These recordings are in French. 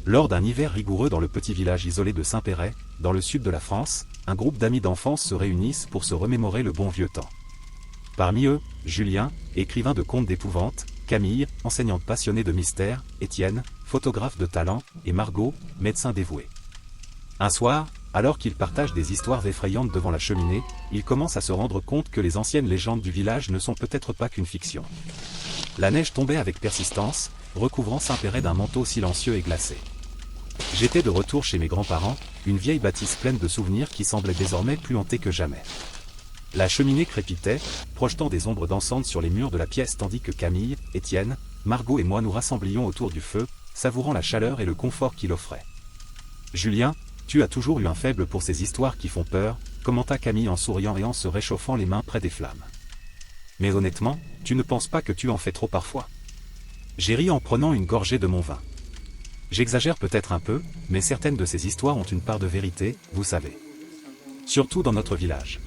Lors d'un hiver rigoureux dans le petit village isolé de Saint-Péray, dans le sud de la France, un groupe d'amis d'enfance se réunissent pour se remémorer le bon vieux temps. Parmi eux, Julien, écrivain de contes d'épouvante, Camille, enseignante passionnée de mystère, Étienne, photographe de talent, et Margot, médecin dévoué. Un soir, alors qu'ils partagent des histoires effrayantes devant la cheminée, ils commencent à se rendre compte que les anciennes légendes du village ne sont peut-être pas qu'une fiction. La neige tombait avec persistance, recouvrant Saint-Péray d'un manteau silencieux et glacé. J'étais de retour chez mes grands-parents, une vieille bâtisse pleine de souvenirs qui semblait désormais plus hantée que jamais. La cheminée crépitait, projetant des ombres dansantes sur les murs de la pièce tandis que Camille, Étienne, Margot et moi nous rassemblions autour du feu, savourant la chaleur et le confort qu'il offrait. « Julien, tu as toujours eu un faible pour ces histoires qui font peur », commenta Camille en souriant et en se réchauffant les mains près des flammes. « Mais honnêtement, tu ne penses pas que tu en fais trop parfois ?» J'ai ri en prenant une gorgée de mon vin. J'exagère peut-être un peu, mais certaines de ces histoires ont une part de vérité, vous savez. Surtout dans notre village.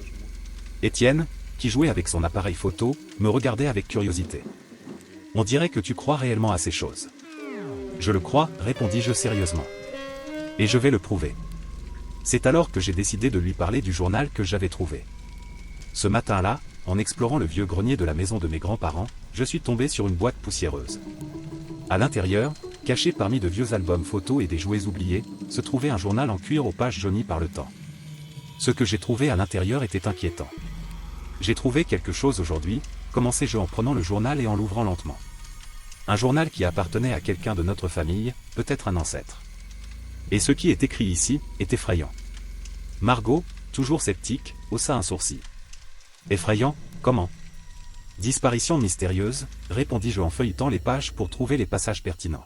Étienne, qui jouait avec son appareil photo, me regardait avec curiosité. « On dirait que tu crois réellement à ces choses. »« Je le crois, répondis-je sérieusement. Et je vais le prouver. » C'est alors que j'ai décidé de lui parler du journal que j'avais trouvé. Ce matin-là, en explorant le vieux grenier de la maison de mes grands-parents, je suis tombé sur une boîte poussiéreuse. À l'intérieur, caché parmi de vieux albums photos et des jouets oubliés, se trouvait un journal en cuir aux pages jaunies par le temps. Ce que j'ai trouvé à l'intérieur était inquiétant. « J'ai trouvé quelque chose aujourd'hui », commençai-je en prenant le journal et en l'ouvrant lentement. Un journal qui appartenait à quelqu'un de notre famille, peut-être un ancêtre. Et ce qui est écrit ici, est effrayant. Margot, toujours sceptique, haussa un sourcil. « Effrayant, comment ?» « Disparition mystérieuse », répondis-je en feuilletant les pages pour trouver les passages pertinents.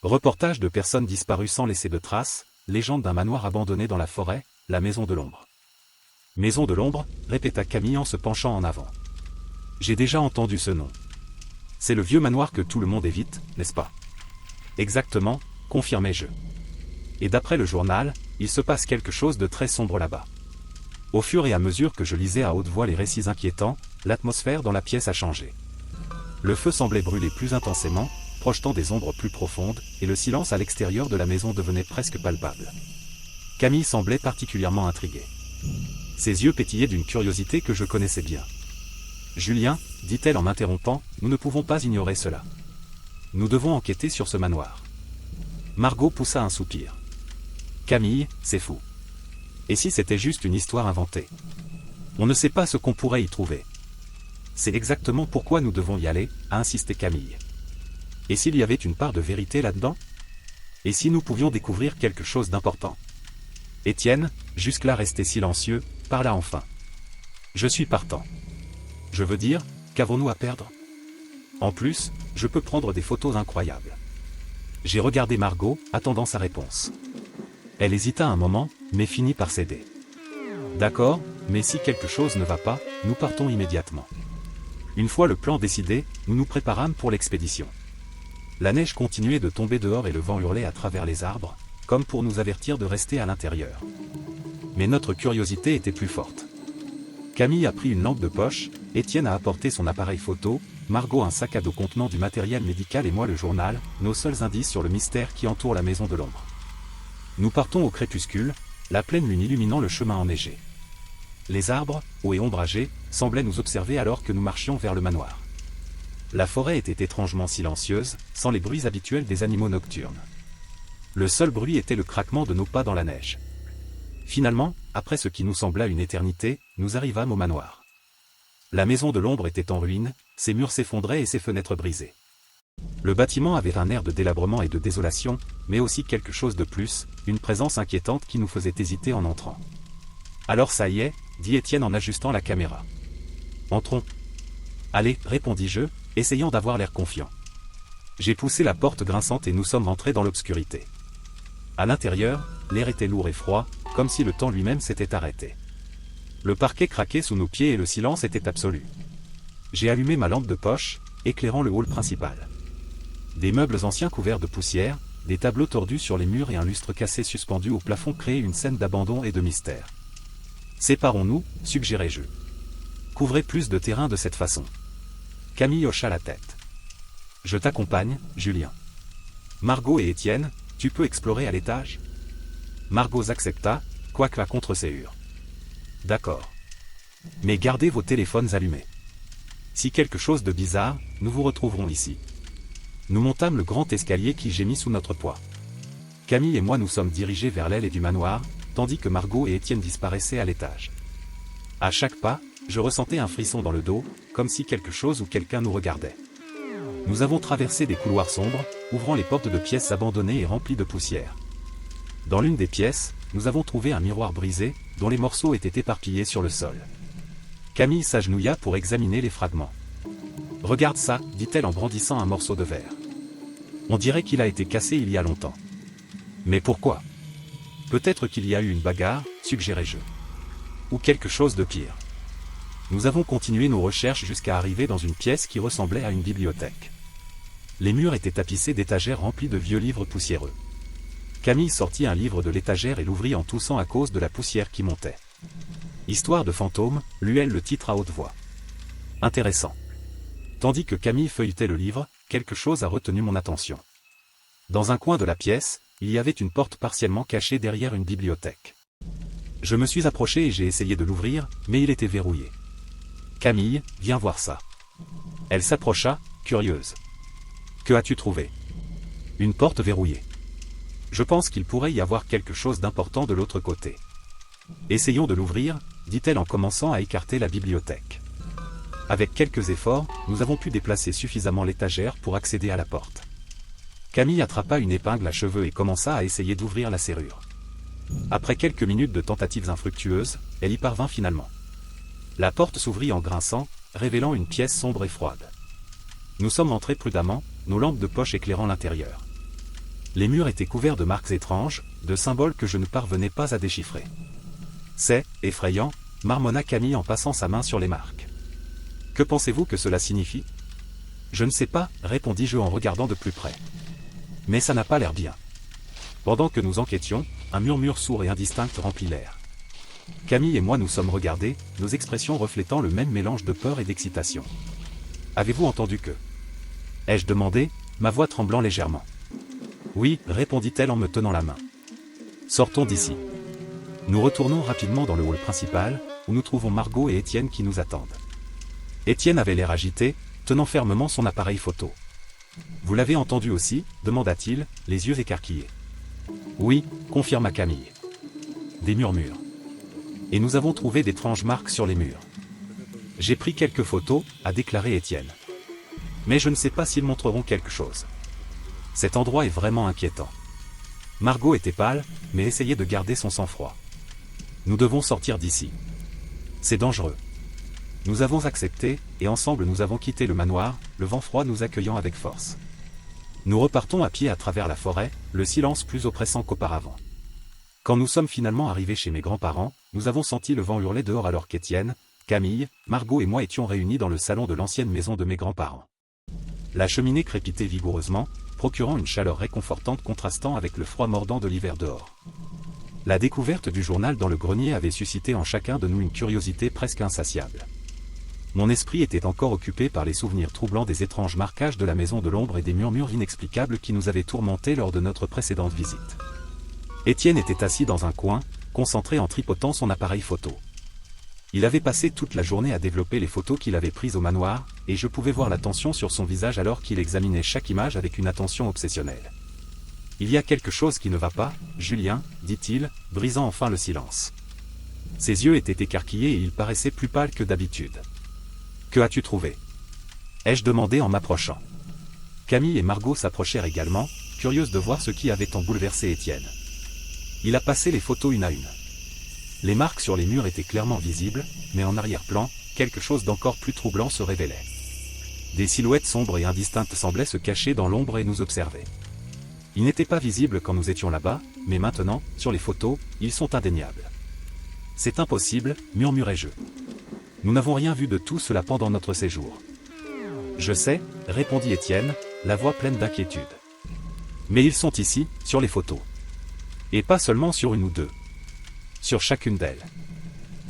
Reportage de personnes disparues sans laisser de traces, légende d'un manoir abandonné dans la forêt, la maison de l'ombre. « Maison de l'ombre », répéta Camille en se penchant en avant. « J'ai déjà entendu ce nom. C'est le vieux manoir que tout le monde évite, n'est-ce pas ?»« Exactement, confirmai-je. Et d'après le journal, il se passe quelque chose de très sombre là-bas. » Au fur et à mesure que je lisais à haute voix les récits inquiétants, l'atmosphère dans la pièce a changé. Le feu semblait brûler plus intensément, projetant des ombres plus profondes, et le silence à l'extérieur de la maison devenait presque palpable. Camille semblait particulièrement intriguée. Ses yeux pétillaient d'une curiosité que je connaissais bien. « Julien, dit-elle en m'interrompant, nous ne pouvons pas ignorer cela. Nous devons enquêter sur ce manoir. » Margot poussa un soupir. « Camille, c'est fou. Et si c'était juste une histoire inventée? On ne sait pas ce qu'on pourrait y trouver. » C'est exactement pourquoi nous devons y aller, a insisté Camille. Et s'il y avait une part de vérité là-dedans? Et si nous pouvions découvrir quelque chose d'important? Étienne, jusque-là resté silencieux, parla enfin. Je suis partant. Je veux dire, qu'avons-nous à perdre? En plus, je peux prendre des photos incroyables. J'ai regardé Margot, attendant sa réponse. Elle hésita un moment, mais finit par céder. D'accord, mais si quelque chose ne va pas, nous partons immédiatement. Une fois le plan décidé, nous nous préparâmes pour l'expédition. La neige continuait de tomber dehors et le vent hurlait à travers les arbres, comme pour nous avertir de rester à l'intérieur. Mais notre curiosité était plus forte. Camille a pris une lampe de poche, Étienne a apporté son appareil photo, Margot un sac à dos contenant du matériel médical et moi le journal, nos seuls indices sur le mystère qui entoure la maison de l'ombre. Nous partons au crépuscule, la pleine lune illuminant le chemin enneigé. Les arbres, hauts et ombragés, semblaient nous observer alors que nous marchions vers le manoir. La forêt était étrangement silencieuse, sans les bruits habituels des animaux nocturnes. Le seul bruit était le craquement de nos pas dans la neige. Finalement, après ce qui nous sembla une éternité, nous arrivâmes au manoir. La maison de l'ombre était en ruine, ses murs s'effondraient et ses fenêtres brisées. Le bâtiment avait un air de délabrement et de désolation, mais aussi quelque chose de plus, une présence inquiétante qui nous faisait hésiter en entrant. « Alors ça y est », dit Étienne en ajustant la caméra. « Entrons. »« Allez, » répondis-je, essayant d'avoir l'air confiant. J'ai poussé la porte grinçante et nous sommes entrés dans l'obscurité. À l'intérieur, l'air était lourd et froid, comme si le temps lui-même s'était arrêté. Le parquet craquait sous nos pieds et le silence était absolu. J'ai allumé ma lampe de poche, éclairant le hall principal. Des meubles anciens couverts de poussière, des tableaux tordus sur les murs et un lustre cassé suspendu au plafond créaient une scène d'abandon et de mystère. « Séparons-nous », suggérai-je. « Couvrez plus de terrain de cette façon. » Camille hocha la tête. « Je t'accompagne, Julien. » Margot et Étienne, Tu peux explorer à l'étage? Margot accepta, quoique à contre-séhure. D'accord. Mais gardez vos téléphones allumés. Si quelque chose de bizarre, nous vous retrouverons ici. Nous montâmes le grand escalier qui gémit sous notre poids. Camille et moi nous sommes dirigés vers l'aile du manoir, tandis que Margot et Étienne disparaissaient à l'étage. À chaque pas, je ressentais un frisson dans le dos, comme si quelque chose ou quelqu'un nous regardait. Nous avons traversé des couloirs sombres, ouvrant les portes de pièces abandonnées et remplies de poussière. Dans l'une des pièces, nous avons trouvé un miroir brisé, dont les morceaux étaient éparpillés sur le sol. Camille s'agenouilla pour examiner les fragments. « Regarde ça » dit-elle en brandissant un morceau de verre. « On dirait qu'il a été cassé il y a longtemps. » « Mais pourquoi ? Peut-être qu'il y a eu une bagarre, suggérai-je. Ou quelque chose de pire. Nous avons continué nos recherches jusqu'à arriver dans une pièce qui ressemblait à une bibliothèque. Les murs étaient tapissés d'étagères remplies de vieux livres poussiéreux. Camille sortit un livre de l'étagère et l'ouvrit en toussant à cause de la poussière qui montait. « Histoire de fantômes » lut-elle le titre à haute voix. Intéressant. Tandis que Camille feuilletait le livre, quelque chose a retenu mon attention. Dans un coin de la pièce, il y avait une porte partiellement cachée derrière une bibliothèque. Je me suis approché et j'ai essayé de l'ouvrir, mais il était verrouillé. « Camille, viens voir ça. » Elle s'approcha, curieuse. « Que as-tu trouvé ? » « Une porte verrouillée. Je pense qu'il pourrait y avoir quelque chose d'important de l'autre côté. Essayons de l'ouvrir, dit-elle en commençant à écarter la bibliothèque. Avec quelques efforts, nous avons pu déplacer suffisamment l'étagère pour accéder à la porte. Camille attrapa une épingle à cheveux et commença à essayer d'ouvrir la serrure. Après quelques minutes de tentatives infructueuses, elle y parvint finalement. La porte s'ouvrit en grinçant, révélant une pièce sombre et froide. Nous sommes entrés prudemment, nos lampes de poche éclairant l'intérieur. Les murs étaient couverts de marques étranges, de symboles que je ne parvenais pas à déchiffrer. « C'est effrayant » marmonna Camille en passant sa main sur les marques. « Que pensez-vous que cela signifie ?»« Je ne sais pas » répondis-je en regardant de plus près. « Mais ça n'a pas l'air bien. » Pendant que nous enquêtions, un murmure sourd et indistinct remplit l'air. Camille et moi nous sommes regardés, nos expressions reflétant le même mélange de peur et d'excitation. « Avez-vous entendu que ?» ai-je demandé, ma voix tremblant légèrement. « Oui » répondit-elle en me tenant la main. « Sortons d'ici. » Nous retournons rapidement dans le hall principal, où nous trouvons Margot et Étienne qui nous attendent. Étienne avait l'air agité, tenant fermement son appareil photo. « Vous l'avez entendu aussi » demanda-t-il, les yeux écarquillés. « Oui » confirma Camille. Des murmures. Et nous avons trouvé d'étranges marques sur les murs. « J'ai pris quelques photos » a déclaré Étienne. « Mais je ne sais pas s'ils montreront quelque chose. Cet endroit est vraiment inquiétant. » Margot était pâle, mais essayait de garder son sang-froid. « Nous devons sortir d'ici. C'est dangereux. » Nous avons accepté, et ensemble nous avons quitté le manoir, le vent froid nous accueillant avec force. Nous repartons à pied à travers la forêt, le silence plus oppressant qu'auparavant. Quand nous sommes finalement arrivés chez mes grands-parents, nous avons senti le vent hurler dehors alors qu'Étienne, Camille, Margot et moi étions réunis dans le salon de l'ancienne maison de mes grands-parents. La cheminée crépitait vigoureusement, procurant une chaleur réconfortante contrastant avec le froid mordant de l'hiver dehors. La découverte du journal dans le grenier avait suscité en chacun de nous une curiosité presque insatiable. Mon esprit était encore occupé par les souvenirs troublants des étranges marquages de la maison de l'ombre et des murmures inexplicables qui nous avaient tourmentés lors de notre précédente visite. Étienne était assis dans un coin, concentré en tripotant son appareil photo. Il avait passé toute la journée à développer les photos qu'il avait prises au manoir, et je pouvais voir la tension sur son visage alors qu'il examinait chaque image avec une attention obsessionnelle. « Il y a quelque chose qui ne va pas, Julien, » dit-il, brisant enfin le silence. Ses yeux étaient écarquillés et il paraissait plus pâle que d'habitude. « Que as-tu trouvé » ai-je demandé en m'approchant. Camille et Margot s'approchèrent également, curieuses de voir ce qui avait tant bouleversé Étienne. Il a passé les photos une à une. Les marques sur les murs étaient clairement visibles, mais en arrière-plan, quelque chose d'encore plus troublant se révélait. Des silhouettes sombres et indistinctes semblaient se cacher dans l'ombre et nous observer. Ils n'étaient pas visibles quand nous étions là-bas, mais maintenant, sur les photos, ils sont indéniables. « C'est impossible » murmurai-je. « Nous n'avons rien vu de tout cela pendant notre séjour. »« Je sais » répondit Étienne, la voix pleine d'inquiétude. « Mais ils sont ici, sur les photos. Et pas seulement sur une ou deux. Sur chacune d'elles. »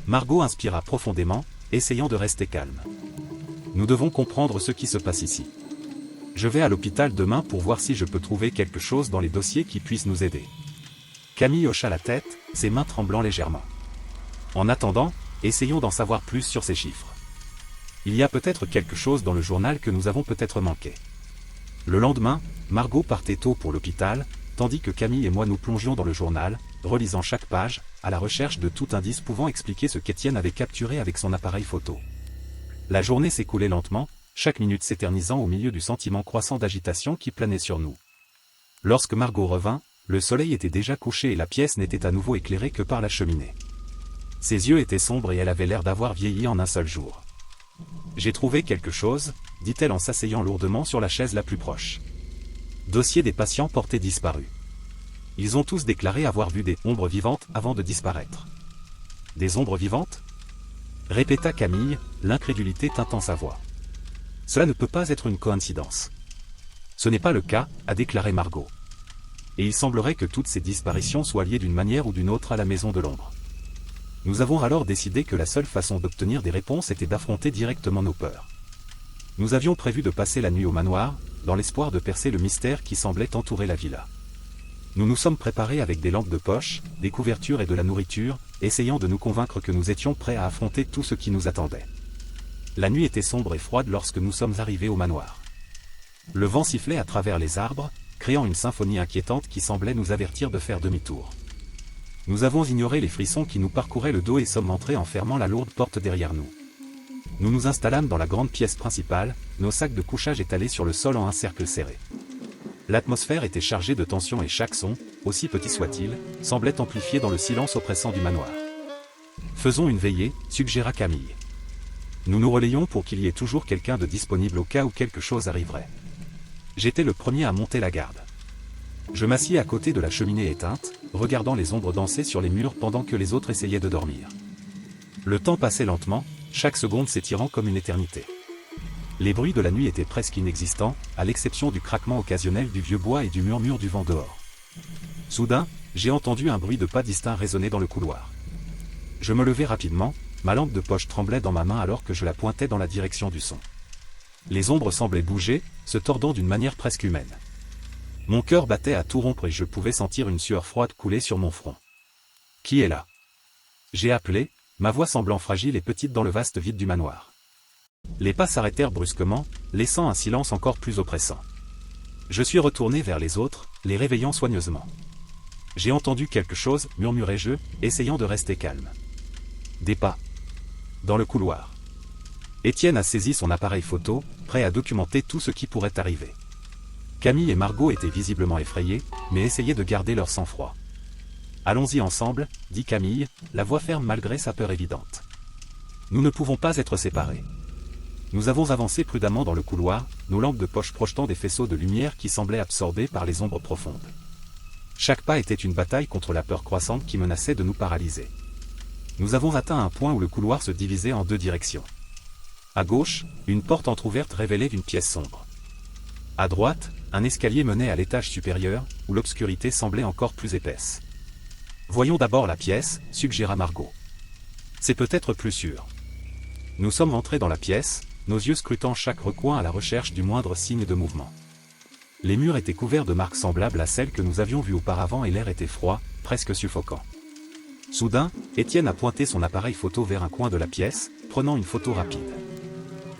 Margot inspira profondément, essayant de rester calme. « Nous devons comprendre ce qui se passe ici. Je vais à l'hôpital demain pour voir si je peux trouver quelque chose dans les dossiers qui puisse nous aider. Camille hocha la tête, ses mains tremblant légèrement. En attendant, essayons d'en savoir plus sur ces chiffres. Il y a peut-être quelque chose dans le journal que nous avons peut-être manqué. Le lendemain, Margot partait tôt pour l'hôpital, tandis que Camille et moi nous plongions dans le journal, relisant chaque page, à la recherche de tout indice pouvant expliquer ce qu'Étienne avait capturé avec son appareil photo. La journée s'écoulait lentement, chaque minute s'éternisant au milieu du sentiment croissant d'agitation qui planait sur nous. Lorsque Margot revint, le soleil était déjà couché et la pièce n'était à nouveau éclairée que par la cheminée. Ses yeux étaient sombres et elle avait l'air d'avoir vieilli en un seul jour. « J'ai trouvé quelque chose », dit-elle en s'asseyant lourdement sur la chaise la plus proche. Dossier des patients portés disparus. Ils ont tous déclaré avoir vu des ombres vivantes avant de disparaître. Des ombres vivantes ? Répéta Camille, l'incrédulité tintant sa voix. Cela ne peut pas être une coïncidence. Ce n'est pas le cas, a déclaré Margot. Et il semblerait que toutes ces disparitions soient liées d'une manière ou d'une autre à la maison de l'ombre. Nous avons alors décidé que la seule façon d'obtenir des réponses était d'affronter directement nos peurs. Nous avions prévu de passer la nuit au manoir, dans l'espoir de percer le mystère qui semblait entourer la villa. Nous nous sommes préparés avec des lampes de poche, des couvertures et de la nourriture, essayant de nous convaincre que nous étions prêts à affronter tout ce qui nous attendait. La nuit était sombre et froide lorsque nous sommes arrivés au manoir. Le vent sifflait à travers les arbres, créant une symphonie inquiétante qui semblait nous avertir de faire demi-tour. Nous avons ignoré les frissons qui nous parcouraient le dos et sommes entrés en fermant la lourde porte derrière nous. Nous nous installâmes dans la grande pièce principale, nos sacs de couchage étalés sur le sol en un cercle serré. L'atmosphère était chargée de tension et chaque son, aussi petit soit-il, semblait amplifié dans le silence oppressant du manoir. « Faisons une veillée », suggéra Camille. « Nous nous relayons pour qu'il y ait toujours quelqu'un de disponible au cas où quelque chose arriverait. » J'étais le premier à monter la garde. Je m'assis à côté de la cheminée éteinte, regardant les ombres danser sur les murs pendant que les autres essayaient de dormir. Le temps passait lentement, chaque seconde s'étirant comme une éternité. Les bruits de la nuit étaient presque inexistants, à l'exception du craquement occasionnel du vieux bois et du murmure du vent dehors. Soudain, j'ai entendu un bruit de pas distinct résonner dans le couloir. Je me levai rapidement, ma lampe de poche tremblait dans ma main alors que je la pointais dans la direction du son. Les ombres semblaient bouger, se tordant d'une manière presque humaine. Mon cœur battait à tout rompre et je pouvais sentir une sueur froide couler sur mon front. « Qui est là ?» J'ai appelé, ma voix semblant fragile et petite dans le vaste vide du manoir. Les pas s'arrêtèrent brusquement, laissant un silence encore plus oppressant. Je suis retourné vers les autres, les réveillant soigneusement. « J'ai entendu quelque chose, murmurai-je, essayant de rester calme. Des pas. Dans le couloir. » Étienne a saisi son appareil photo, prêt à documenter tout ce qui pourrait arriver. Camille et Margot étaient visiblement effrayés, mais essayaient de garder leur sang-froid. « Allons-y ensemble, » dit Camille, la voix ferme malgré sa peur évidente. « Nous ne pouvons pas être séparés. » Nous avons avancé prudemment dans le couloir, nos lampes de poche projetant des faisceaux de lumière qui semblaient absorbés par les ombres profondes. Chaque pas était une bataille contre la peur croissante qui menaçait de nous paralyser. Nous avons atteint un point où le couloir se divisait en deux directions. À gauche, une porte entr'ouverte révélait une pièce sombre. À droite, un escalier menait à l'étage supérieur, où l'obscurité semblait encore plus épaisse. « Voyons d'abord la pièce », suggéra Margot. « C'est peut-être plus sûr. » Nous sommes entrés dans la pièce, nos yeux scrutant chaque recoin à la recherche du moindre signe de mouvement. Les murs étaient couverts de marques semblables à celles que nous avions vues auparavant et l'air était froid, presque suffocant. Soudain, Étienne a pointé son appareil photo vers un coin de la pièce, prenant une photo rapide.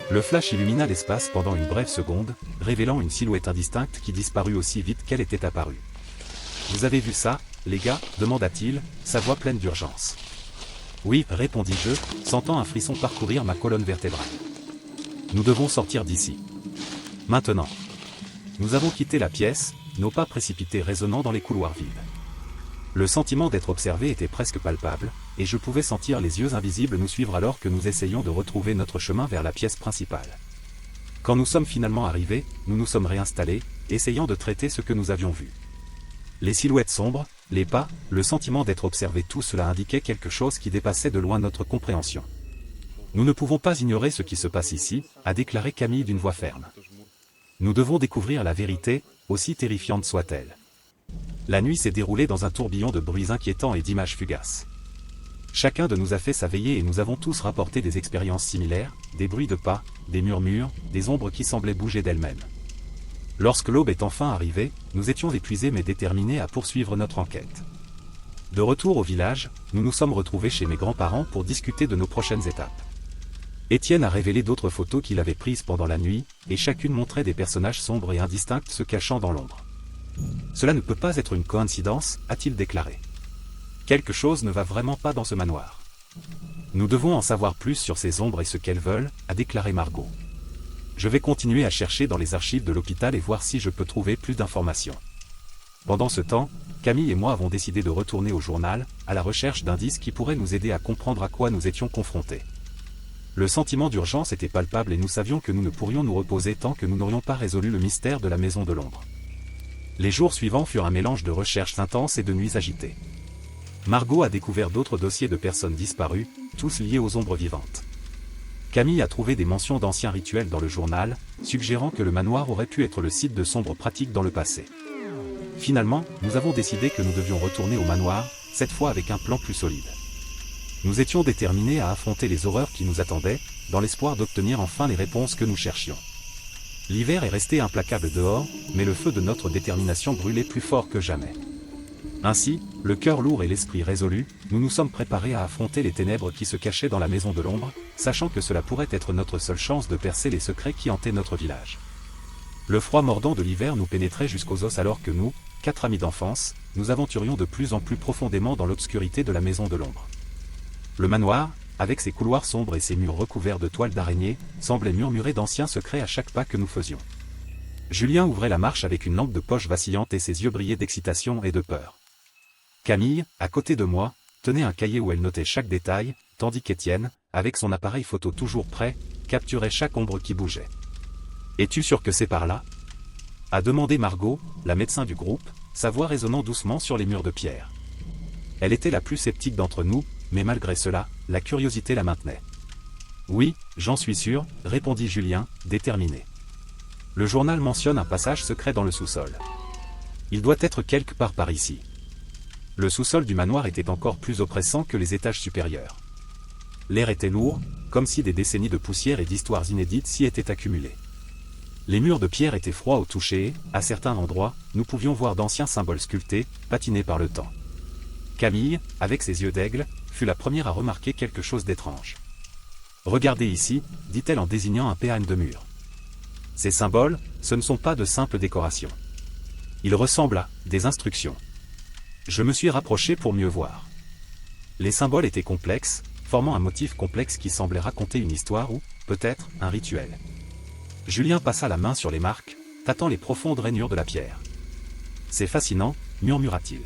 Le flash illumina l'espace pendant une brève seconde, révélant une silhouette indistincte qui disparut aussi vite qu'elle était apparue. « Vous avez vu ça, les gars ?» demanda-t-il, sa voix pleine d'urgence. « Oui, » répondis-je, sentant un frisson parcourir ma colonne vertébrale. « Nous devons sortir d'ici. Maintenant. » Nous avons quitté la pièce, nos pas précipités résonnant dans les couloirs vides. Le sentiment d'être observé était presque palpable, et je pouvais sentir les yeux invisibles nous suivre alors que nous essayions de retrouver notre chemin vers la pièce principale. Quand nous sommes finalement arrivés, nous nous sommes réinstallés, essayant de traiter ce que nous avions vu. Les silhouettes sombres, les pas, le sentiment d'être observé, tout cela indiquait quelque chose qui dépassait de loin notre compréhension. « Nous ne pouvons pas ignorer ce qui se passe ici », a déclaré Camille d'une voix ferme. « Nous devons découvrir la vérité, aussi terrifiante soit-elle. » La nuit s'est déroulée dans un tourbillon de bruits inquiétants et d'images fugaces. Chacun de nous a fait sa veillée et nous avons tous rapporté des expériences similaires, des bruits de pas, des murmures, des ombres qui semblaient bouger d'elles-mêmes. Lorsque l'aube est enfin arrivée, nous étions épuisés mais déterminés à poursuivre notre enquête. De retour au village, nous nous sommes retrouvés chez mes grands-parents pour discuter de nos prochaines étapes. Étienne a révélé d'autres photos qu'il avait prises pendant la nuit, et chacune montrait des personnages sombres et indistincts se cachant dans l'ombre. Cela ne peut pas être une coïncidence, a-t-il déclaré. Quelque chose ne va vraiment pas dans ce manoir. Nous devons en savoir plus sur ces ombres et ce qu'elles veulent, a déclaré Margot. Je vais continuer à chercher dans les archives de l'hôpital et voir si je peux trouver plus d'informations. Pendant ce temps, Camille et moi avons décidé de retourner au journal, à la recherche d'indices qui pourraient nous aider à comprendre à quoi nous étions confrontés. Le sentiment d'urgence était palpable et nous savions que nous ne pourrions nous reposer tant que nous n'aurions pas résolu le mystère de la maison de l'ombre. Les jours suivants furent un mélange de recherches intenses et de nuits agitées. Margot a découvert d'autres dossiers de personnes disparues, tous liés aux ombres vivantes. Camille a trouvé des mentions d'anciens rituels dans le journal, suggérant que le manoir aurait pu être le site de sombres pratiques dans le passé. Finalement, nous avons décidé que nous devions retourner au manoir, cette fois avec un plan plus solide. Nous étions déterminés à affronter les horreurs qui nous attendaient, dans l'espoir d'obtenir enfin les réponses que nous cherchions. L'hiver est resté implacable dehors, mais le feu de notre détermination brûlait plus fort que jamais. Ainsi, le cœur lourd et l'esprit résolu, nous nous sommes préparés à affronter les ténèbres qui se cachaient dans la maison de l'ombre, sachant que cela pourrait être notre seule chance de percer les secrets qui hantaient notre village. Le froid mordant de l'hiver nous pénétrait jusqu'aux os alors que nous, 4 amis d'enfance, nous aventurions de plus en plus profondément dans l'obscurité de la maison de l'ombre. Le manoir, avec ses couloirs sombres et ses murs recouverts de toiles d'araignée, semblait murmurer d'anciens secrets à chaque pas que nous faisions. Julien ouvrait la marche avec une lampe de poche vacillante et ses yeux brillaient d'excitation et de peur. Camille, à côté de moi, tenait un cahier où elle notait chaque détail, tandis qu'Étienne, avec son appareil photo toujours prêt, capturait chaque ombre qui bougeait. « Es-tu sûr que c'est par là ?» a demandé Margot, la médecin du groupe, sa voix résonnant doucement sur les murs de pierre. Elle était la plus sceptique d'entre nous, mais malgré cela, la curiosité la maintenait. « Oui, j'en suis sûr, » répondit Julien, déterminé. Le journal mentionne un passage secret dans le sous-sol. Il doit être quelque part par ici. Le sous-sol du manoir était encore plus oppressant que les étages supérieurs. L'air était lourd, comme si des décennies de poussière et d'histoires inédites s'y étaient accumulées. Les murs de pierre étaient froids au toucher et, à certains endroits, nous pouvions voir d'anciens symboles sculptés, patinés par le temps. Camille, avec ses yeux d'aigle, fut la première à remarquer quelque chose d'étrange. « Regardez ici », dit-elle en désignant un péane de mur. Ces symboles, ce ne sont pas de simples décorations. Ils ressemblent à des instructions. Je me suis rapproché pour mieux voir. Les symboles étaient complexes, formant un motif complexe qui semblait raconter une histoire ou, peut-être, un rituel. Julien passa la main sur les marques, tâtant les profondes rainures de la pierre. « C'est fascinant », murmura-t-il.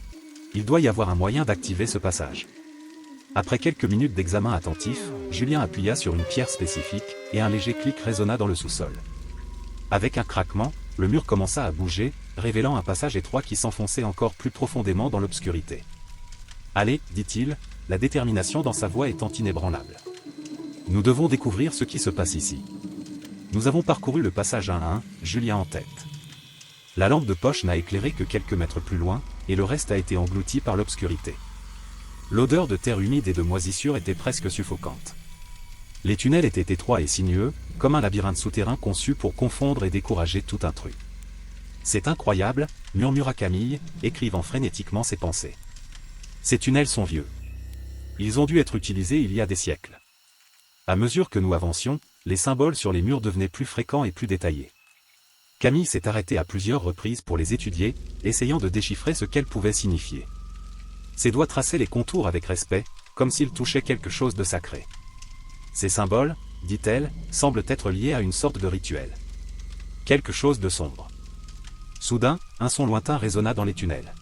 « Il doit y avoir un moyen d'activer ce passage. » Après quelques minutes d'examen attentif, Julien appuya sur une pierre spécifique, et un léger clic résonna dans le sous-sol. Avec un craquement, le mur commença à bouger, révélant un passage étroit qui s'enfonçait encore plus profondément dans l'obscurité. « Allez, dit-il, la détermination dans sa voix étant inébranlable. Nous devons découvrir ce qui se passe ici. » Nous avons parcouru le passage un à un, Julien en tête. La lampe de poche n'a éclairé que quelques mètres plus loin, et le reste a été englouti par l'obscurité. L'odeur de terre humide et de moisissure était presque suffocante. Les tunnels étaient étroits et sinueux, comme un labyrinthe souterrain conçu pour confondre et décourager tout intrus. « C'est incroyable », murmura Camille, écrivant frénétiquement ses pensées. « Ces tunnels sont vieux. Ils ont dû être utilisés il y a des siècles. » À mesure que nous avancions, les symboles sur les murs devenaient plus fréquents et plus détaillés. Camille s'est arrêtée à plusieurs reprises pour les étudier, essayant de déchiffrer ce qu'elles pouvaient signifier. Ses doigts traçaient les contours avec respect, comme s'ils touchaient quelque chose de sacré. Ces symboles, dit-elle, semblent être liés à une sorte de rituel. Quelque chose de sombre. Soudain, un son lointain résonna dans les tunnels.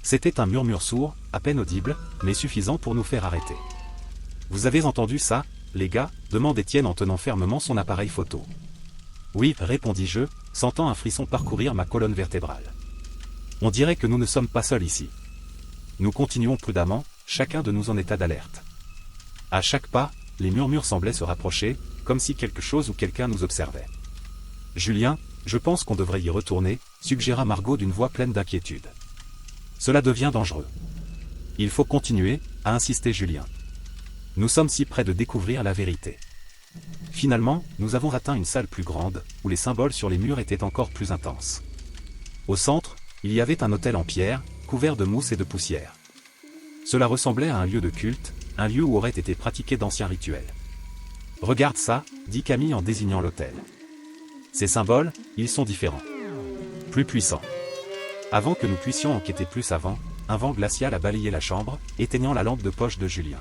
C'était un murmure sourd, à peine audible, mais suffisant pour nous faire arrêter. « Vous avez entendu ça, les gars ?» demande Étienne en tenant fermement son appareil photo. « Oui, répondis-je, sentant un frisson parcourir ma colonne vertébrale. On dirait que nous ne sommes pas seuls ici. » Nous continuons prudemment, chacun de nous en état d'alerte. À chaque pas, les murmures semblaient se rapprocher, comme si quelque chose ou quelqu'un nous observait. « Julien, je pense qu'on devrait y retourner », suggéra Margot d'une voix pleine d'inquiétude. « Cela devient dangereux. »« Il faut continuer », a insisté Julien. « Nous sommes si près de découvrir la vérité. » Finalement, nous avons atteint une salle plus grande, où les symboles sur les murs étaient encore plus intenses. Au centre, il y avait un autel en pierre, couvert de mousse et de poussière. Cela ressemblait à un lieu de culte, un lieu où auraient été pratiqués d'anciens rituels. « Regarde ça », dit Camille en désignant l'autel. Ces symboles, ils sont différents. Plus puissants. Avant que nous puissions enquêter plus avant, un vent glacial a balayé la chambre, éteignant la lampe de poche de Julien.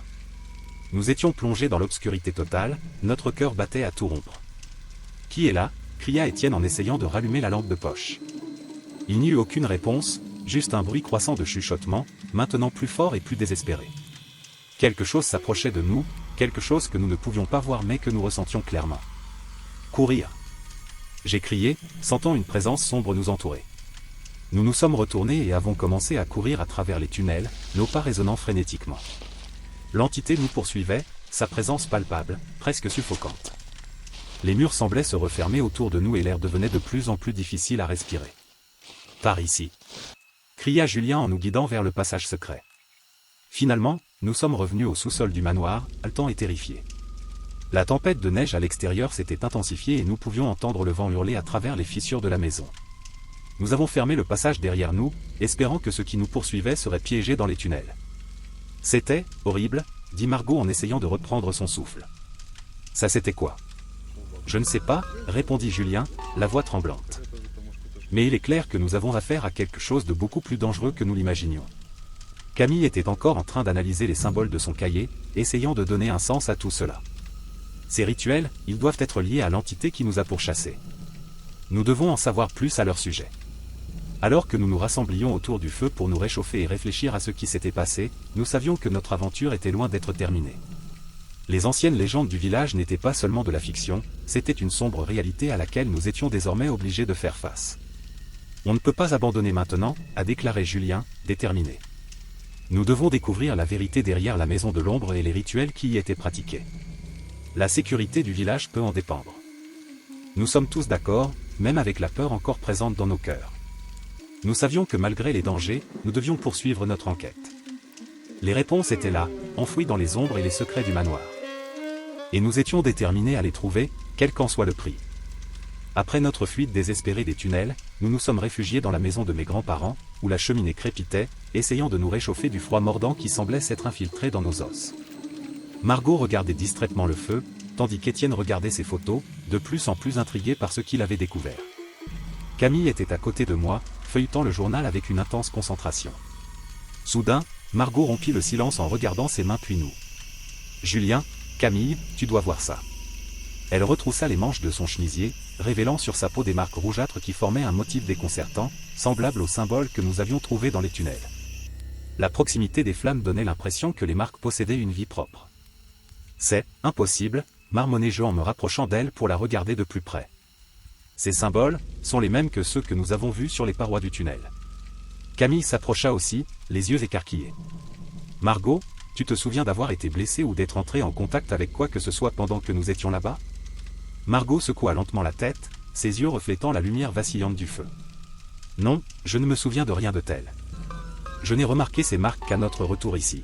Nous étions plongés dans l'obscurité totale, notre cœur battait à tout rompre. « Qui est là » cria Étienne en essayant de rallumer la lampe de poche. Il n'y eut aucune réponse, juste un bruit croissant de chuchotement, maintenant plus fort et plus désespéré. Quelque chose s'approchait de nous, quelque chose que nous ne pouvions pas voir mais que nous ressentions clairement. « Courir !» j'ai crié, sentant une présence sombre nous entourer. Nous nous sommes retournés et avons commencé à courir à travers les tunnels, nos pas résonnant frénétiquement. L'entité nous poursuivait, sa présence palpable, presque suffocante. Les murs semblaient se refermer autour de nous et l'air devenait de plus en plus difficile à respirer. « Par ici !» cria Julien en nous guidant vers le passage secret. Finalement, nous sommes revenus au sous-sol du manoir, haletant et terrifiés. La tempête de neige à l'extérieur s'était intensifiée et nous pouvions entendre le vent hurler à travers les fissures de la maison. Nous avons fermé le passage derrière nous, espérant que ceux qui nous poursuivaient seraient piégés dans les tunnels. « C'était horrible », dit Margot en essayant de reprendre son souffle. « Ça c'était quoi ?»« Je ne sais pas », répondit Julien, la voix tremblante. « Mais il est clair que nous avons affaire à quelque chose de beaucoup plus dangereux que nous l'imaginions. » Camille était encore en train d'analyser les symboles de son cahier, essayant de donner un sens à tout cela. Ces rituels, ils doivent être liés à l'entité qui nous a pourchassés. Nous devons en savoir plus à leur sujet. Alors que nous nous rassemblions autour du feu pour nous réchauffer et réfléchir à ce qui s'était passé, nous savions que notre aventure était loin d'être terminée. Les anciennes légendes du village n'étaient pas seulement de la fiction, c'était une sombre réalité à laquelle nous étions désormais obligés de faire face. On ne peut pas abandonner maintenant, a déclaré Julien, déterminé. Nous devons découvrir la vérité derrière la maison de l'ombre et les rituels qui y étaient pratiqués. La sécurité du village peut en dépendre. Nous sommes tous d'accord, même avec la peur encore présente dans nos cœurs. Nous savions que malgré les dangers, nous devions poursuivre notre enquête. Les réponses étaient là, enfouies dans les ombres et les secrets du manoir. Et nous étions déterminés à les trouver, quel qu'en soit le prix. Après notre fuite désespérée des tunnels, nous nous sommes réfugiés dans la maison de mes grands-parents, où la cheminée crépitait, essayant de nous réchauffer du froid mordant qui semblait s'être infiltré dans nos os. Margot regardait distraitement le feu, tandis qu'Étienne regardait ses photos, de plus en plus intrigué par ce qu'il avait découvert. Camille était à côté de moi, feuilletant le journal avec une intense concentration. Soudain, Margot rompit le silence en regardant ses mains puis nous. « Julien, Camille, tu dois voir ça. » Elle retroussa les manches de son chemisier, révélant sur sa peau des marques rougeâtres qui formaient un motif déconcertant, semblable au symbole que nous avions trouvé dans les tunnels. La proximité des flammes donnait l'impression que les marques possédaient une vie propre. « C'est impossible », marmonnai-je en me rapprochant d'elle pour la regarder de plus près. Ces symboles sont les mêmes que ceux que nous avons vus sur les parois du tunnel. Camille s'approcha aussi, les yeux écarquillés. « Margot, tu te souviens d'avoir été blessée ou d'être entrée en contact avec quoi que ce soit pendant que nous étions là-bas » Margot secoua lentement la tête, ses yeux reflétant la lumière vacillante du feu. « Non, je ne me souviens de rien de tel. Je n'ai remarqué ces marques qu'à notre retour ici.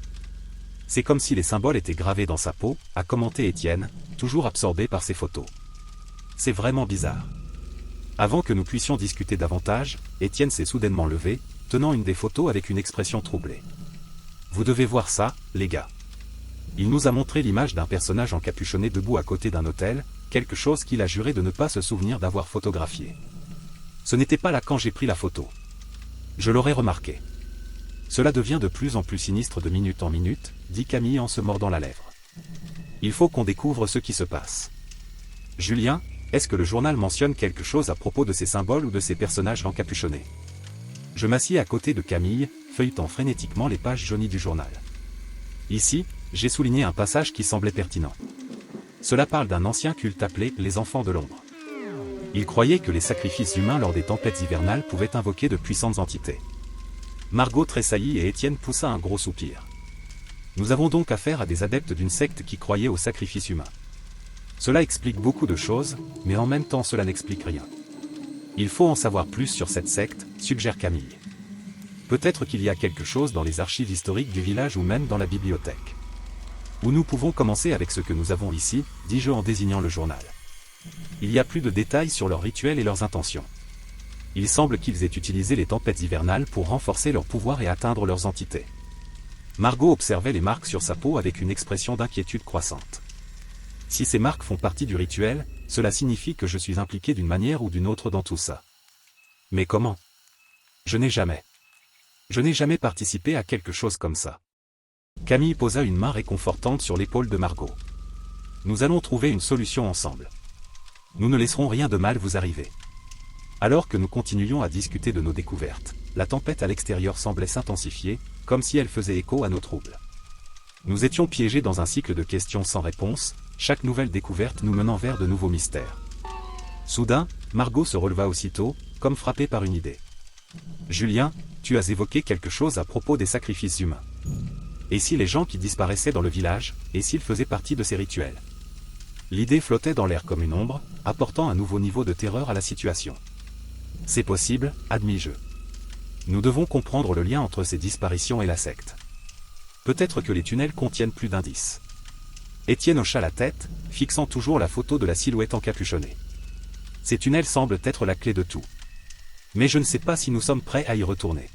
C'est comme si les symboles étaient gravés dans sa peau, » a commenté Étienne, toujours absorbé par ces photos. « C'est vraiment bizarre. » Avant que nous puissions discuter davantage, Étienne s'est soudainement levé, tenant une des photos avec une expression troublée. « Vous devez voir ça, les gars. » Il nous a montré l'image d'un personnage encapuchonné debout à côté d'un autel, quelque chose qu'il a juré de ne pas se souvenir d'avoir photographié. Ce n'était pas là quand j'ai pris la photo. Je l'aurais remarqué. Cela devient de plus en plus sinistre de minute en minute, dit Camille en se mordant la lèvre. Il faut qu'on découvre ce qui se passe. Julien, est-ce que le journal mentionne quelque chose à propos de ces symboles ou de ces personnages encapuchonnés? Je m'assis à côté de Camille, feuilletant frénétiquement les pages jaunies du journal. Ici, j'ai souligné un passage qui semblait pertinent. Cela parle d'un ancien culte appelé les enfants de l'ombre. Ils croyaient que les sacrifices humains lors des tempêtes hivernales pouvaient invoquer de puissantes entités. Margot tressaillit et Étienne poussa un gros soupir. Nous avons donc affaire à des adeptes d'une secte qui croyaient au sacrifice humain. Cela explique beaucoup de choses, mais en même temps cela n'explique rien. Il faut en savoir plus sur cette secte, suggère Camille. Peut-être qu'il y a quelque chose dans les archives historiques du village ou même dans la bibliothèque. Ou nous pouvons commencer avec ce que nous avons ici, dis-je en désignant le journal. Il y a plus de détails sur leurs rituels et leurs intentions. Il semble qu'ils aient utilisé les tempêtes hivernales pour renforcer leur pouvoir et atteindre leurs entités. Margot observait les marques sur sa peau avec une expression d'inquiétude croissante. Si ces marques font partie du rituel, cela signifie que je suis impliqué d'une manière ou d'une autre dans tout ça. Mais comment? Je n'ai jamais participé à quelque chose comme ça. Camille posa une main réconfortante sur l'épaule de Margot. Nous allons trouver une solution ensemble. Nous ne laisserons rien de mal vous arriver. Alors que nous continuions à discuter de nos découvertes, la tempête à l'extérieur semblait s'intensifier, comme si elle faisait écho à nos troubles. Nous étions piégés dans un cycle de questions sans réponse, chaque nouvelle découverte nous menant vers de nouveaux mystères. Soudain, Margot se releva aussitôt, comme frappée par une idée. « Julien, tu as évoqué quelque chose à propos des sacrifices humains. Et si les gens qui disparaissaient dans le village, et s'ils faisaient partie de ces rituels ?» L'idée flottait dans l'air comme une ombre, apportant un nouveau niveau de terreur à la situation. « C'est possible, admis-je. Nous devons comprendre le lien entre ces disparitions et la secte. Peut-être que les tunnels contiennent plus d'indices. » Étienne hocha la tête, fixant toujours la photo de la silhouette encapuchonnée. « Ces tunnels semblent être la clé de tout. Mais je ne sais pas si nous sommes prêts à y retourner. »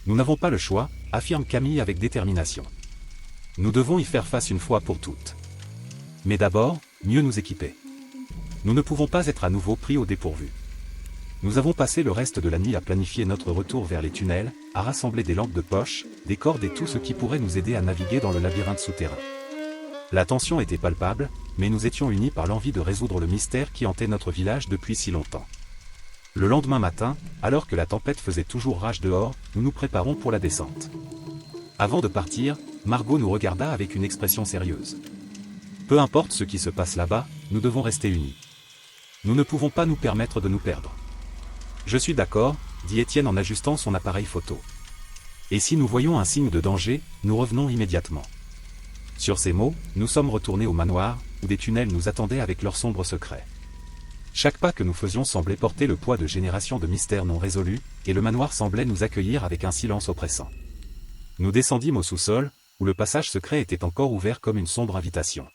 « Nous n'avons pas le choix, affirme Camille avec détermination. Nous devons y faire face une fois pour toutes. Mais d'abord, mieux nous équiper. Nous ne pouvons pas être à nouveau pris au dépourvu. Nous avons passé le reste de la nuit à planifier notre retour vers les tunnels, à rassembler des lampes de poche, des cordes et tout ce qui pourrait nous aider à naviguer dans le labyrinthe souterrain. La tension était palpable, mais nous étions unis par l'envie de résoudre le mystère qui hantait notre village depuis si longtemps. Le lendemain matin, alors que la tempête faisait toujours rage dehors, nous nous préparons pour la descente. Avant de partir, Margot nous regarda avec une expression sérieuse. Peu importe ce qui se passe là-bas, nous devons rester unis. Nous ne pouvons pas nous permettre de nous perdre. Je suis d'accord, dit Étienne en ajustant son appareil photo. Et si nous voyons un signe de danger, nous revenons immédiatement. Sur ces mots, nous sommes retournés au manoir, où des tunnels nous attendaient avec leurs sombres secrets. Chaque pas que nous faisions semblait porter le poids de générations de mystères non résolus, et le manoir semblait nous accueillir avec un silence oppressant. Nous descendîmes au sous-sol, où le passage secret était encore ouvert comme une sombre invitation.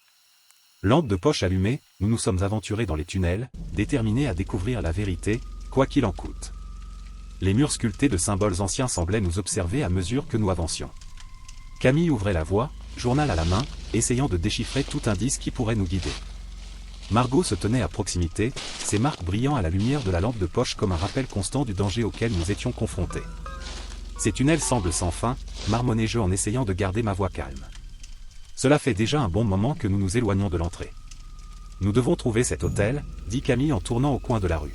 Lampe de poche allumée, nous nous sommes aventurés dans les tunnels, déterminés à découvrir la vérité, quoi qu'il en coûte. Les murs sculptés de symboles anciens semblaient nous observer à mesure que nous avancions. Camille ouvrait la voie, journal à la main, essayant de déchiffrer tout indice qui pourrait nous guider. Margot se tenait à proximité, ses marques brillant à la lumière de la lampe de poche comme un rappel constant du danger auquel nous étions confrontés. Ces tunnels semblent sans fin, marmonnai-je en essayant de garder ma voix calme. Cela fait déjà un bon moment que nous nous éloignons de l'entrée. Nous devons trouver cet hôtel, dit Camille en tournant au coin de la rue.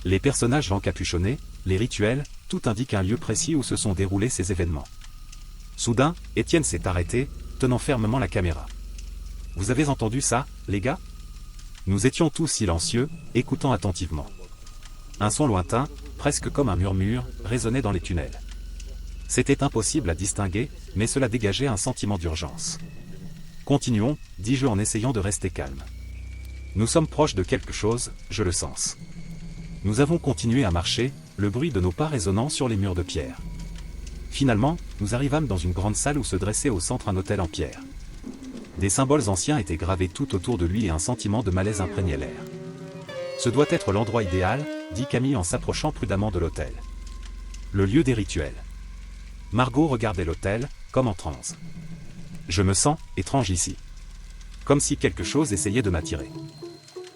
Les personnages encapuchonnés, les rituels, tout indique un lieu précis où se sont déroulés ces événements. Soudain, Étienne s'est arrêté, tenant fermement la caméra. « Vous avez entendu ça, les gars ?» Nous étions tous silencieux, écoutant attentivement. Un son lointain, presque comme un murmure, résonnait dans les tunnels. C'était impossible à distinguer, mais cela dégageait un sentiment d'urgence. « Continuons, dis-je en essayant de rester calme. Nous sommes proches de quelque chose, je le sens. » Nous avons continué à marcher, le bruit de nos pas résonnant sur les murs de pierre. Finalement, nous arrivâmes dans une grande salle où se dressait au centre un autel en pierre. Des symboles anciens étaient gravés tout autour de lui et un sentiment de malaise imprégnait l'air. « Ce doit être l'endroit idéal, » dit Camille en s'approchant prudemment de l'autel. Le lieu des rituels. Margot regardait l'autel, comme en transe. « Je me sens étrange ici. Comme si quelque chose essayait de m'attirer. »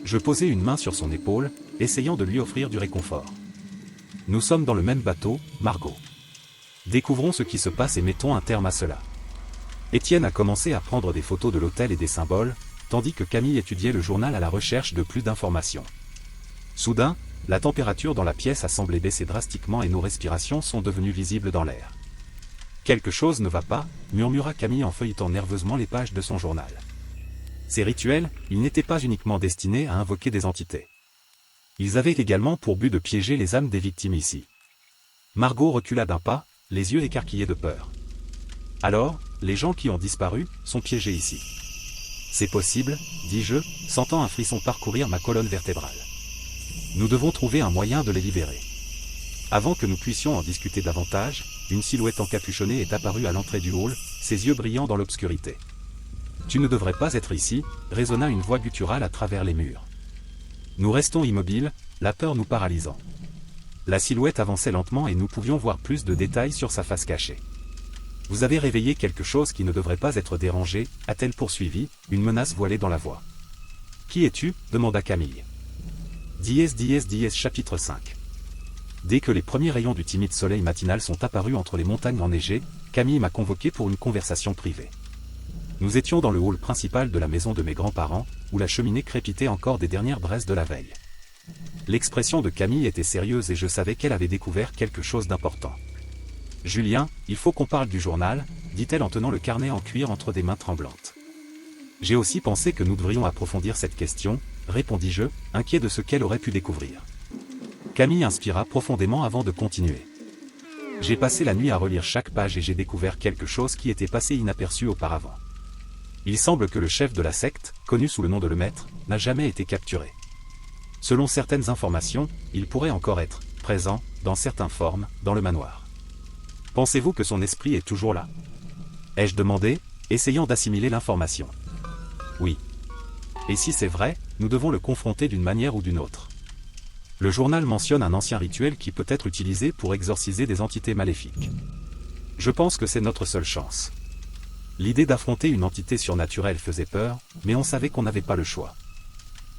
Je posai une main sur son épaule, essayant de lui offrir du réconfort. « Nous sommes dans le même bateau, Margot. Découvrons ce qui se passe et mettons un terme à cela. » Étienne a commencé à prendre des photos de l'autel et des symboles, tandis que Camille étudiait le journal à la recherche de plus d'informations. Soudain, la température dans la pièce a semblé baisser drastiquement et nos respirations sont devenues visibles dans l'air. « Quelque chose ne va pas, » murmura Camille en feuilletant nerveusement les pages de son journal. Ces rituels, ils n'étaient pas uniquement destinés à invoquer des entités. Ils avaient également pour but de piéger les âmes des victimes ici. Margot recula d'un pas, les yeux écarquillés de peur. Alors, les gens qui ont disparu, sont piégés ici. C'est possible, dis-je, sentant un frisson parcourir ma colonne vertébrale. Nous devons trouver un moyen de les libérer. Avant que nous puissions en discuter davantage, une silhouette encapuchonnée est apparue à l'entrée du hall, ses yeux brillant dans l'obscurité. Tu ne devrais pas être ici, résonna une voix gutturale à travers les murs. Nous restons immobiles, la peur nous paralysant. La silhouette avançait lentement et nous pouvions voir plus de détails sur sa face cachée. Vous avez réveillé quelque chose qui ne devrait pas être dérangé, a-t-elle poursuivi, une menace voilée dans la voix. Qui es-tu demanda Camille. Dies chapitre 5. Dès que les premiers rayons du timide soleil matinal sont apparus entre les montagnes enneigées, Camille m'a convoqué pour une conversation privée. Nous étions dans le hall principal de la maison de mes grands-parents, où la cheminée crépitait encore des dernières braises de la veille. L'expression de Camille était sérieuse et je savais qu'elle avait découvert quelque chose d'important. « Julien, il faut qu'on parle du journal », dit-elle en tenant le carnet en cuir entre des mains tremblantes. « J'ai aussi pensé que nous devrions approfondir cette question », répondis-je, inquiet de ce qu'elle aurait pu découvrir. Camille inspira profondément avant de continuer. « J'ai passé la nuit à relire chaque page et j'ai découvert quelque chose qui était passé inaperçu auparavant. Il semble que le chef de la secte, connu sous le nom de Le Maître, n'a jamais été capturé. Selon certaines informations, il pourrait encore être présent, dans certaines formes, dans le manoir. Pensez-vous que son esprit est toujours là ? Ai-je demandé, essayant d'assimiler l'information. Oui. Et si c'est vrai, nous devons le confronter d'une manière ou d'une autre. Le journal mentionne un ancien rituel qui peut être utilisé pour exorciser des entités maléfiques. Je pense que c'est notre seule chance. L'idée d'affronter une entité surnaturelle faisait peur, mais on savait qu'on n'avait pas le choix.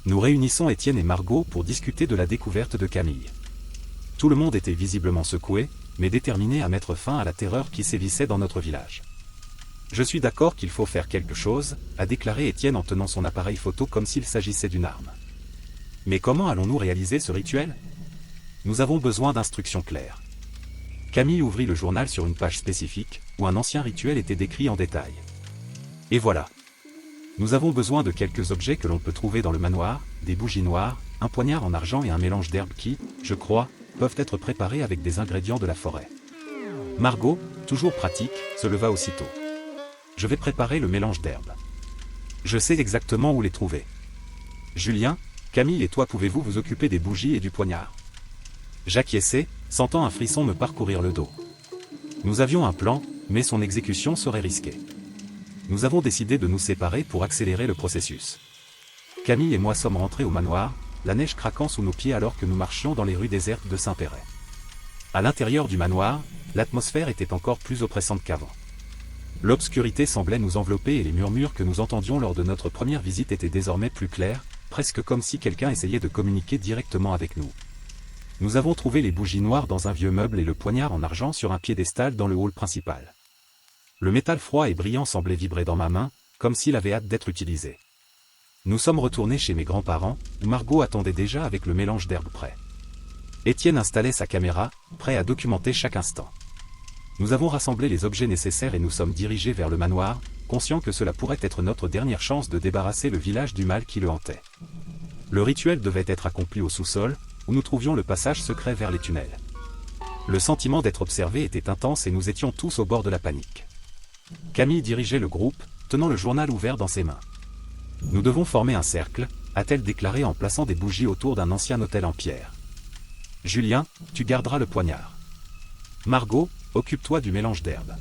Nous réunissons Étienne et Margot pour discuter de la découverte de Camille. Tout le monde était visiblement secoué, mais déterminé à mettre fin à la terreur qui sévissait dans notre village. Je suis d'accord qu'il faut faire quelque chose, a déclaré Étienne en tenant son appareil photo comme s'il s'agissait d'une arme. Mais comment allons-nous réaliser ce rituel ? Nous avons besoin d'instructions claires. Camille ouvrit le journal sur une page spécifique, où un ancien rituel était décrit en détail. Et voilà. Nous avons besoin de quelques objets que l'on peut trouver dans le manoir, des bougies noires, un poignard en argent et un mélange d'herbes qui, je crois, peuvent être préparés avec des ingrédients de la forêt. Margot, toujours pratique, se leva aussitôt. Je vais préparer le mélange d'herbes. Je sais exactement où les trouver. Julien, Camille et toi pouvez-vous vous occuper des bougies et du poignard ? J'acquiesçai, sentant un frisson me parcourir le dos. Nous avions un plan, mais son exécution serait risquée. Nous avons décidé de nous séparer pour accélérer le processus. Camille et moi sommes rentrés au manoir, la neige craquant sous nos pieds alors que nous marchions dans les rues désertes de Saint-Péray. À l'intérieur du manoir, l'atmosphère était encore plus oppressante qu'avant. L'obscurité semblait nous envelopper et les murmures que nous entendions lors de notre première visite étaient désormais plus clairs, presque comme si quelqu'un essayait de communiquer directement avec nous. Nous avons trouvé les bougies noires dans un vieux meuble et le poignard en argent sur un piédestal dans le hall principal. Le métal froid et brillant semblait vibrer dans ma main, comme s'il avait hâte d'être utilisé. Nous sommes retournés chez mes grands-parents, où Margot attendait déjà avec le mélange d'herbes prêt. Étienne installait sa caméra, prêt à documenter chaque instant. Nous avons rassemblé les objets nécessaires et nous sommes dirigés vers le manoir, conscients que cela pourrait être notre dernière chance de débarrasser le village du mal qui le hantait. Le rituel devait être accompli au sous-sol, où nous trouvions le passage secret vers les tunnels. Le sentiment d'être observé était intense et nous étions tous au bord de la panique. Camille dirigeait le groupe, tenant le journal ouvert dans ses mains. « Nous devons former un cercle », a-t-elle déclaré en plaçant des bougies autour d'un ancien autel en pierre. « Julien, tu garderas le poignard. Margot, occupe-toi du mélange d'herbes.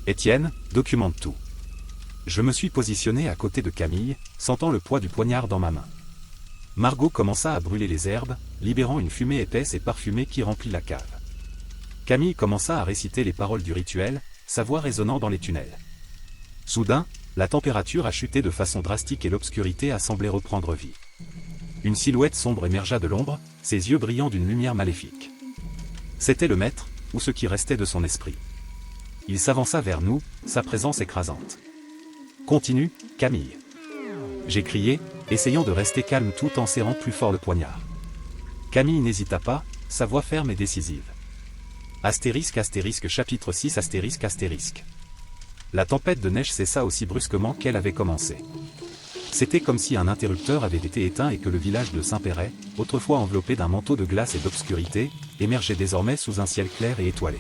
Étienne, documente tout. » Je me suis positionné à côté de Camille, sentant le poids du poignard dans ma main. Margot commença à brûler les herbes, libérant une fumée épaisse et parfumée qui remplit la cave. Camille commença à réciter les paroles du rituel, sa voix résonnant dans les tunnels. Soudain, la température a chuté de façon drastique et l'obscurité a semblé reprendre vie. Une silhouette sombre émergea de l'ombre, ses yeux brillant d'une lumière maléfique. C'était le maître, ou ce qui restait de son esprit. Il s'avança vers nous, sa présence écrasante. « Continue, Camille !» J'ai crié, essayant de rester calme tout en serrant plus fort le poignard. Camille n'hésita pas, sa voix ferme et décisive. Chapitre 6 La tempête de neige cessa aussi brusquement qu'elle avait commencé. C'était comme si un interrupteur avait été éteint et que le village de Saint-Péray, autrefois enveloppé d'un manteau de glace et d'obscurité, émergeait désormais sous un ciel clair et étoilé.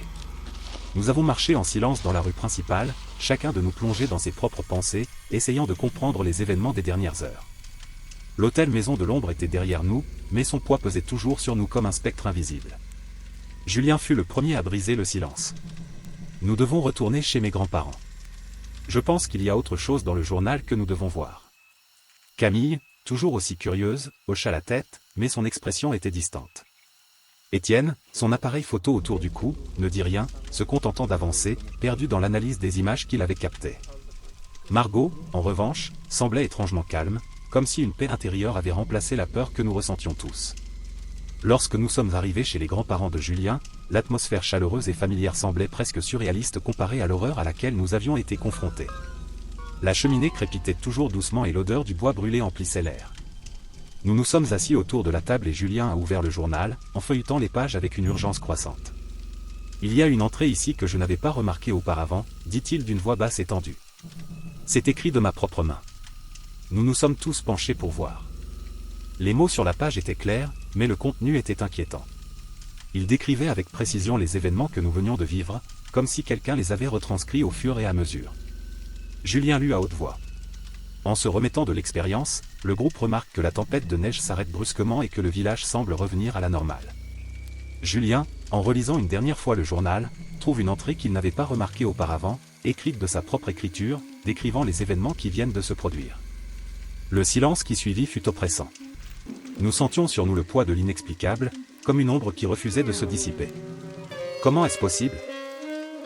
Nous avons marché en silence dans la rue principale, chacun de nous plongé dans ses propres pensées, essayant de comprendre les événements des dernières heures. L'hôtel Maison de l'Ombre était derrière nous, mais son poids pesait toujours sur nous comme un spectre invisible. Julien fut le premier à briser le silence. Nous devons retourner chez mes grands-parents. Je pense qu'il y a autre chose dans le journal que nous devons voir. Camille, toujours aussi curieuse, hocha la tête, mais son expression était distante. Étienne, son appareil photo autour du cou, ne dit rien, se contentant d'avancer, perdu dans l'analyse des images qu'il avait captées. Margot, en revanche, semblait étrangement calme, comme si une paix intérieure avait remplacé la peur que nous ressentions tous. Lorsque nous sommes arrivés chez les grands-parents de Julien, l'atmosphère chaleureuse et familière semblait presque surréaliste comparée à l'horreur à laquelle nous avions été confrontés. La cheminée crépitait toujours doucement et l'odeur du bois brûlé emplissait l'air. Nous nous sommes assis autour de la table et Julien a ouvert le journal, en feuilletant les pages avec une urgence croissante. « Il y a une entrée ici que je n'avais pas remarquée auparavant, dit-il d'une voix basse et tendue. C'est écrit de ma propre main. » Nous nous sommes tous penchés pour voir. Les mots sur la page étaient clairs, mais le contenu était inquiétant. Il décrivait avec précision les événements que nous venions de vivre, comme si quelqu'un les avait retranscrits au fur et à mesure. Julien lut à haute voix. En se remettant de l'expérience, le groupe remarque que la tempête de neige s'arrête brusquement et que le village semble revenir à la normale. Julien, en relisant une dernière fois le journal, trouve une entrée qu'il n'avait pas remarquée auparavant, écrite de sa propre écriture, décrivant les événements qui viennent de se produire. Le silence qui suivit fut oppressant. Nous sentions sur nous le poids de l'inexplicable, comme une ombre qui refusait de se dissiper. « Comment est-ce possible ?»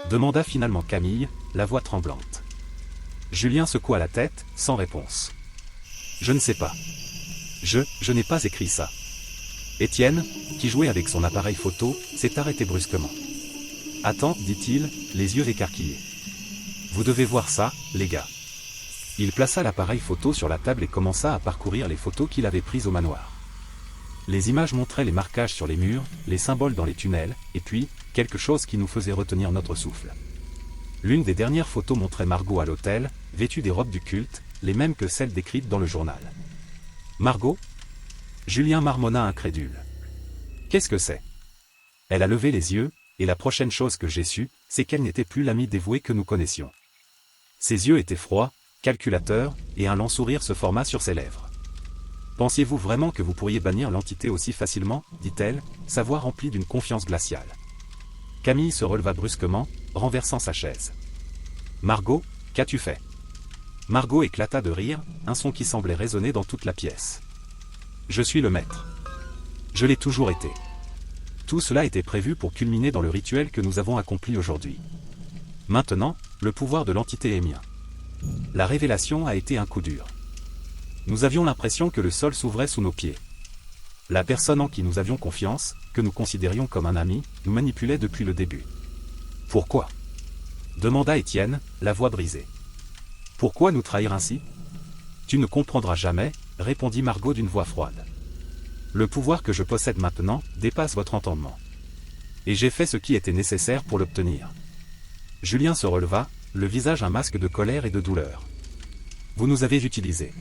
demanda finalement Camille, la voix tremblante. Julien secoua la tête, sans réponse. « Je ne sais pas. Je n'ai pas écrit ça. » Étienne, qui jouait avec son appareil photo, s'est arrêté brusquement. « Attends, dit-il, les yeux écarquillés. Vous devez voir ça, les gars. » Il plaça l'appareil photo sur la table et commença à parcourir les photos qu'il avait prises au manoir. Les images montraient les marquages sur les murs, les symboles dans les tunnels, et puis, quelque chose qui nous faisait retenir notre souffle. L'une des dernières photos montrait Margot à l'hôtel, vêtue des robes du culte, les mêmes que celles décrites dans le journal. « Margot ?» Julien marmonna incrédule. « Qu'est-ce que c'est ?» Elle a levé les yeux, et la prochaine chose que j'ai su, c'est qu'elle n'était plus l'amie dévouée que nous connaissions. Ses yeux étaient froids, calculateurs, et un lent sourire se forma sur ses lèvres. « Pensiez-vous vraiment que vous pourriez bannir l'entité aussi facilement ?» dit-elle, sa voix remplie d'une confiance glaciale. Camille se releva brusquement, renversant sa chaise. « Margot, qu'as-tu fait ?» Margot éclata de rire, un son qui semblait résonner dans toute la pièce. « Je suis le maître. Je l'ai toujours été. Tout cela était prévu pour culminer dans le rituel que nous avons accompli aujourd'hui. Maintenant, le pouvoir de l'entité est mien. La révélation a été un coup dur. Nous avions l'impression que le sol s'ouvrait sous nos pieds. La personne en qui nous avions confiance, que nous considérions comme un ami, nous manipulait depuis le début. « Pourquoi ?» demanda Étienne, la voix brisée. « Pourquoi nous trahir ainsi ?»« Tu ne comprendras jamais, » répondit Margot d'une voix froide. « Le pouvoir que je possède maintenant dépasse votre entendement. Et j'ai fait ce qui était nécessaire pour l'obtenir. » Julien se releva, le visage un masque de colère et de douleur. « Vous nous avez utilisés.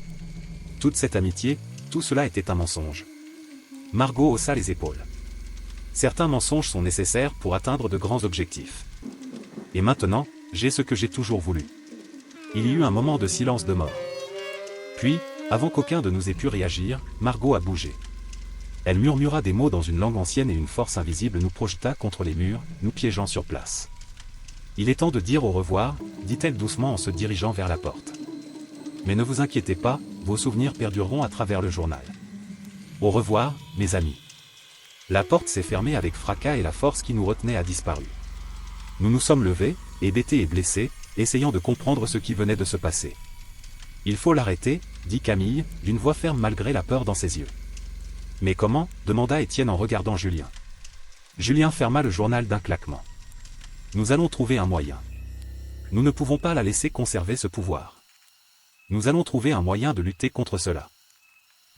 Toute cette amitié, tout cela était un mensonge. » Margot haussa les épaules. « Certains mensonges sont nécessaires pour atteindre de grands objectifs. Et maintenant, j'ai ce que j'ai toujours voulu. » Il y eut un moment de silence de mort. Puis, avant qu'aucun de nous ait pu réagir, Margot a bougé. Elle murmura des mots dans une langue ancienne et une force invisible nous projeta contre les murs, nous piégeant sur place. « Il est temps de dire au revoir, » dit-elle doucement en se dirigeant vers la porte. « Mais ne vous inquiétez pas, vos souvenirs perdureront à travers le journal. Au revoir, mes amis. » La porte s'est fermée avec fracas et la force qui nous retenait a disparu. Nous nous sommes levés, hébétés et blessés, essayant de comprendre ce qui venait de se passer. « Il faut l'arrêter, » dit Camille, d'une voix ferme malgré la peur dans ses yeux. « Mais comment ?» demanda Étienne en regardant Julien. Julien ferma le journal d'un claquement. « Nous allons trouver un moyen. Nous ne pouvons pas la laisser conserver ce pouvoir. Nous allons trouver un moyen de lutter contre cela.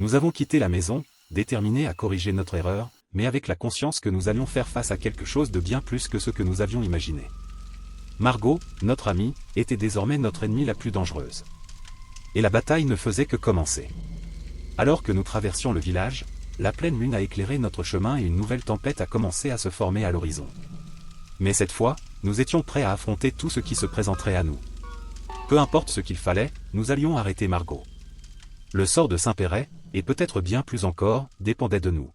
Nous avons quitté la maison, déterminés à corriger notre erreur, mais avec la conscience que nous allions faire face à quelque chose de bien plus que ce que nous avions imaginé. Margot, notre amie, était désormais notre ennemie la plus dangereuse. Et la bataille ne faisait que commencer. Alors que nous traversions le village, la pleine lune a éclairé notre chemin et une nouvelle tempête a commencé à se former à l'horizon. Mais cette fois, nous étions prêts à affronter tout ce qui se présenterait à nous. Peu importe ce qu'il fallait, nous allions arrêter Margot. Le sort de Saint-Péray, et peut-être bien plus encore, dépendait de nous.